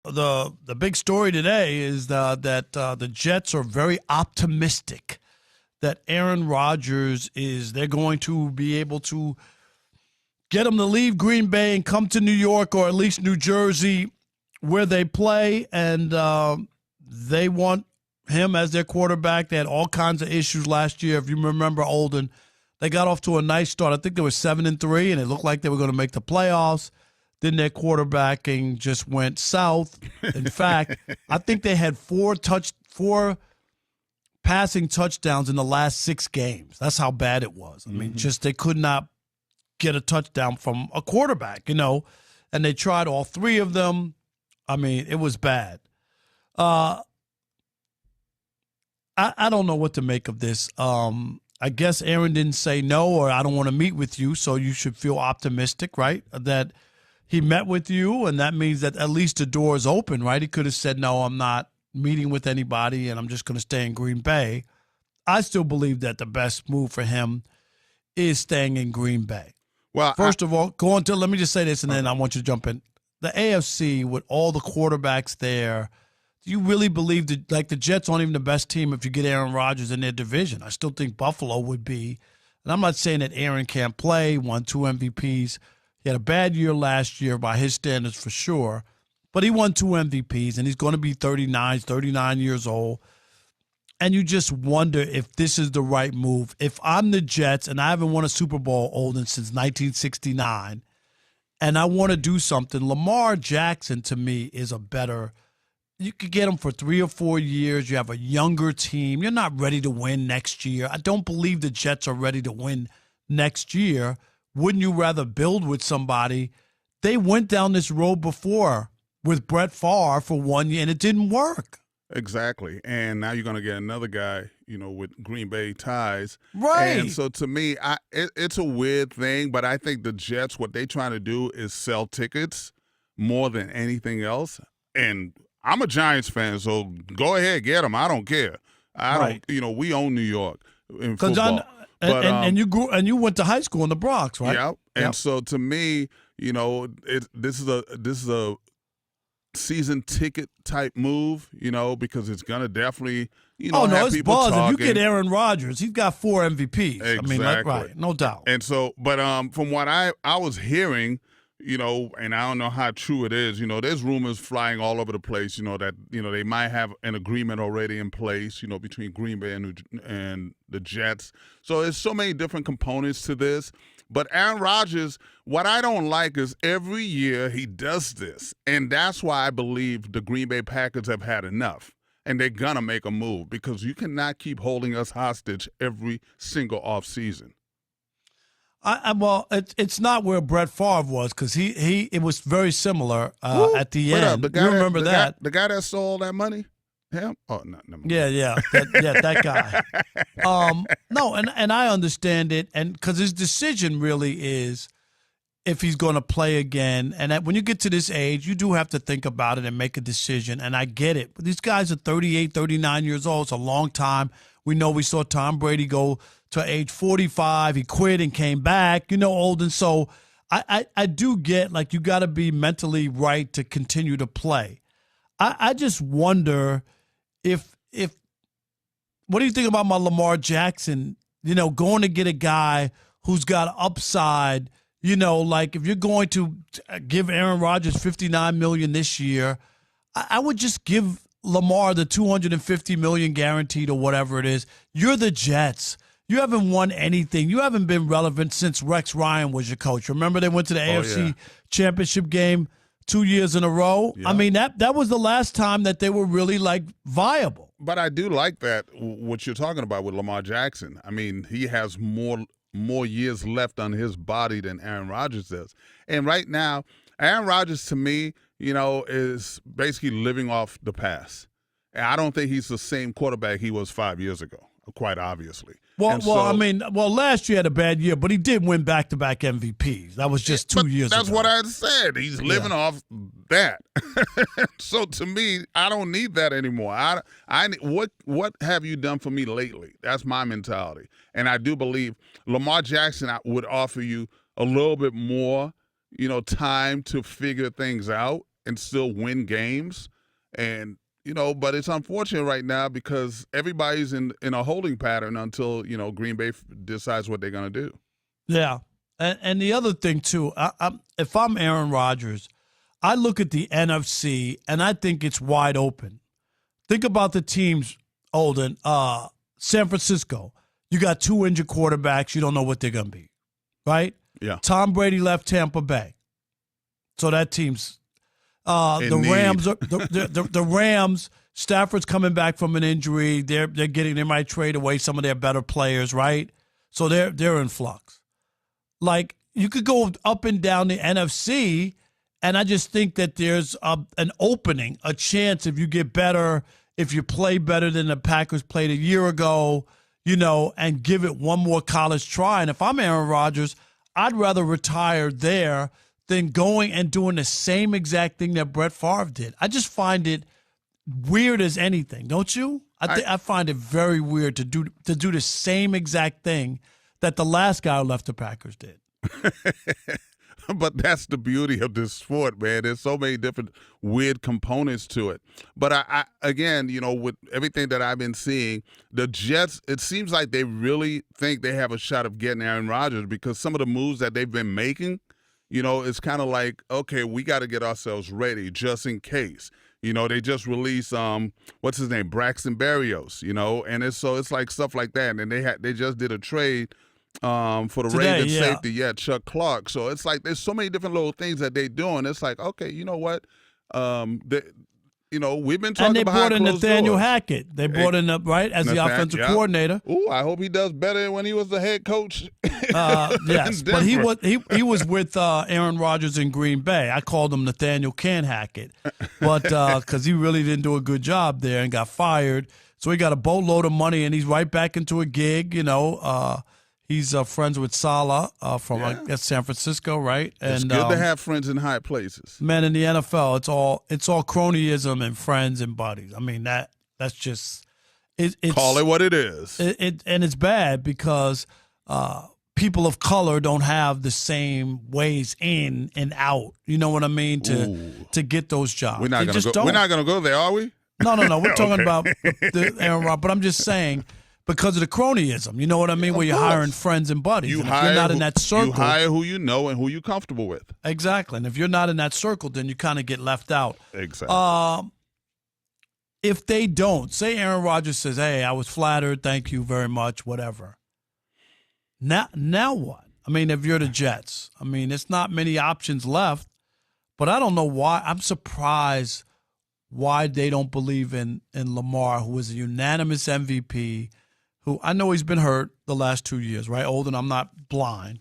The big story today is that the Jets are very optimistic that Aaron Rodgers they're going to be able to get him to leave Green Bay and come to New York or at least New Jersey where they play, and they want him as their quarterback. They had all kinds of issues last year. If you remember, Olden, they got off to a nice start. I think they were 7-3, and it looked like they were going to make the playoffs. Then their quarterbacking just went south. In fact, I think they had four passing touchdowns in the last 6 games. That's how bad it was. I mean, just they could not get a touchdown from a quarterback, and they tried all 3 of them. I mean, it was bad. I don't know what to make of this. I guess Aaron didn't say no, or I don't want to meet with you, so you should feel optimistic, right, that he met with you, and that means that at least the door is open, right? He could have said, no, I'm not meeting with anybody, and I'm just going to stay in Green Bay. I still believe that the best move for him is staying in Green Bay. Well, First of all, let me just say this, and then I want you to jump in. The AFC, with all the quarterbacks there, do you really believe that, the Jets aren't even the best team if you get Aaron Rodgers in their division? I still think Buffalo would be. And I'm not saying that Aaron can't play, won 2 MVPs. He had a bad year last year by his standards for sure, but he won 2 MVPs, and he's going to be 39 years old. And you just wonder if this is the right move. If I'm the Jets and I haven't won a Super Bowl, Olden, since 1969, and I want to do something, Lamar Jackson to me is a better – you could get him for 3 or 4 years. You have a younger team. You're not ready to win next year. I don't believe the Jets are ready to win next year. Wouldn't you rather build with somebody? They went down this road before with Brett Favre for 1 year, and it didn't work. Exactly. And now you're going to get another guy, with Green Bay ties. Right. And so to me, it's a weird thing, but I think the Jets, what they're trying to do is sell tickets more than anything else. And I'm a Giants fan, so go ahead, get them. I don't care. I don't, we own New York in football. And you went to high school in the Bronx, right? Yeah. And so to me, this is a season ticket type move, because it's gonna definitely, have it's people buzzing. talking. You get Aaron Rodgers, he's got 4 MVPs. Exactly. I mean, right, no doubt. And so, but from what I was hearing, and I don't know how true it is, there's rumors flying all over the place, that they might have an agreement already in place, between Green Bay and the Jets. So there's so many different components to this. But Aaron Rodgers, what I don't like is every year he does this. And that's why I believe the Green Bay Packers have had enough. And they're going to make a move, because you cannot keep holding us hostage every single offseason. Well, it's not where Brett Favre was, because it was very similar at the end. You remember that? The guy that stole all that money? Him? Oh, no, never mind. Yeah, that guy. No, and I understand it, and because his decision really is if he's going to play again. And when you get to this age, you do have to think about it and make a decision, and I get it. But these guys are 38, 39 years old. It's a long time. We saw Tom Brady go to age 45. He quit and came back, Olden. So I do get, you got to be mentally right to continue to play. I just wonder if what do you think about my Lamar Jackson, going to get a guy who's got upside, if you're going to give Aaron Rodgers $59 million this year, I would just give Lamar the $250 million guaranteed or whatever it is. You're the Jets. You haven't won anything. You haven't been relevant since Rex Ryan was your coach. Remember they went to the AFC Championship game 2 years in a row? Yeah. I mean, that was the last time that they were really, viable. But I do like that, what you're talking about with Lamar Jackson. I mean, he has more years left on his body than Aaron Rodgers does. And right now, Aaron Rodgers, to me, is basically living off the past. And I don't think he's the same quarterback he was 5 years ago, quite obviously. Last year had a bad year, but he did win back-to-back MVPs. That was just 2 years ago. That's what I said. He's living off that. So to me, I don't need that anymore. What have you done for me lately? That's my mentality. And I do believe Lamar Jackson would offer you a little bit more, time to figure things out. and still win games. And, but it's unfortunate right now because everybody's in a holding pattern until, Green Bay decides what they're going to do. Yeah. And the other thing, too, if I'm Aaron Rodgers, I look at the NFC, and I think it's wide open. Think about the teams, Olden. San Francisco, you got 2 injured quarterbacks. You don't know what they're going to be, right? Yeah. Tom Brady left Tampa Bay. So that team's the Rams. The Rams, Stafford's coming back from an injury. They might trade away some of their better players, right? So they're in flux. Like, you could go up and down the NFC, and I just think that there's an opening, a chance if you get better, if you play better than the Packers played a year ago, and give it one more college try. And if I'm Aaron Rodgers, I'd rather retire there than going and doing the same exact thing that Brett Favre did. I just find it weird as anything, don't you? I find it very weird to do the same exact thing that the last guy who left the Packers did. But that's the beauty of this sport, man. There's so many different weird components to it. But I again, with everything that I've been seeing, the Jets, it seems like they really think they have a shot of getting Aaron Rodgers because some of the moves that they've been making, it's kind of like, okay, we got to get ourselves ready just in case. They just released what's his name, Braxton Berrios, and it's like stuff like that. And they just did a trade for the Ravens safety, Chuck Clark. So it's like there's so many different little things that they're doing. It's like, okay, you know what? We've been talking about. And they brought in Nathaniel Hackett. They brought in as the offensive coordinator. Ooh, I hope he does better than when he was the head coach. Yes, but he was with Aaron Rodgers in Green Bay. I called him Nathaniel Can Hackett, but because he really didn't do a good job there and got fired. So he got a boatload of money and he's right back into a gig. He's friends with Saleh from I guess San Francisco, right? It's good to have friends in high places. Man, in the NFL, it's all cronyism and friends and buddies. I mean that's just it's call it what it is. And it's bad because people of color don't have the same ways in and out. You know what I mean? To get those jobs. We're not gonna go there, are we? No. We're talking about the Aaron Rodgers, but I'm just saying. Because of the cronyism, you know what I mean? Where you're hiring friends and buddies. If you're not in that circle. You hire who you know and who you're comfortable with. Exactly. And if you're not in that circle, then you kind of get left out. Exactly. If they don't, say Aaron Rodgers says, hey, I was flattered, thank you very much, whatever. Now what? I mean, if you're the Jets, I mean, it's not many options left, but I don't know why. I'm surprised why they don't believe in Lamar, who is a unanimous MVP, who I know he's been hurt the last 2 years, right? Olden, I'm not blind.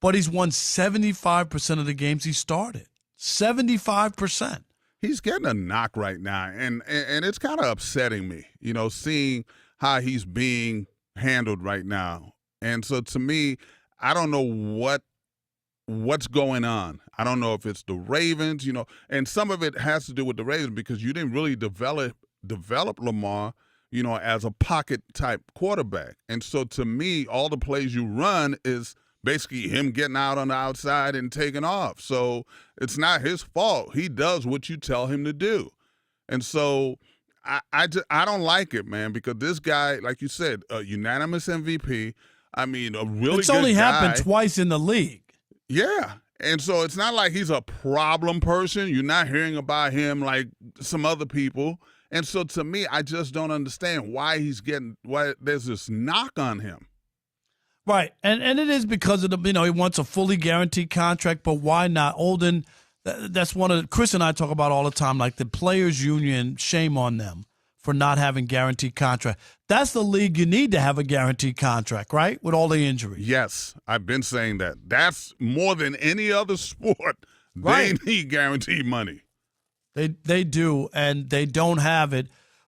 But he's won 75% of the games he started. 75%. He's getting a knock right now, and it's kind of upsetting me, seeing how he's being handled right now. And so to me, I don't know what's going on. I don't know if it's the Ravens, and some of it has to do with the Ravens because you didn't really develop Lamar as a pocket-type quarterback. And so to me, all the plays you run is basically him getting out on the outside and taking off. So it's not his fault. He does what you tell him to do. And so I don't like it, man, because this guy, like you said, a unanimous MVP, I mean, a really good guy. It's only happened twice in the league. Yeah. And so it's not like he's a problem person. You're not hearing about him like some other people. And so to me, I just don't understand why there's this knock on him. Right. And it is because of he wants a fully guaranteed contract, but why not? Olden, that's Chris and I talk about all the time, like the players union, shame on them for not having guaranteed contract. That's the league you need to have a guaranteed contract, right? With all the injuries. Yes, I've been saying that. That's more than any other sport. Right. They need guaranteed money. They do, and they don't have it.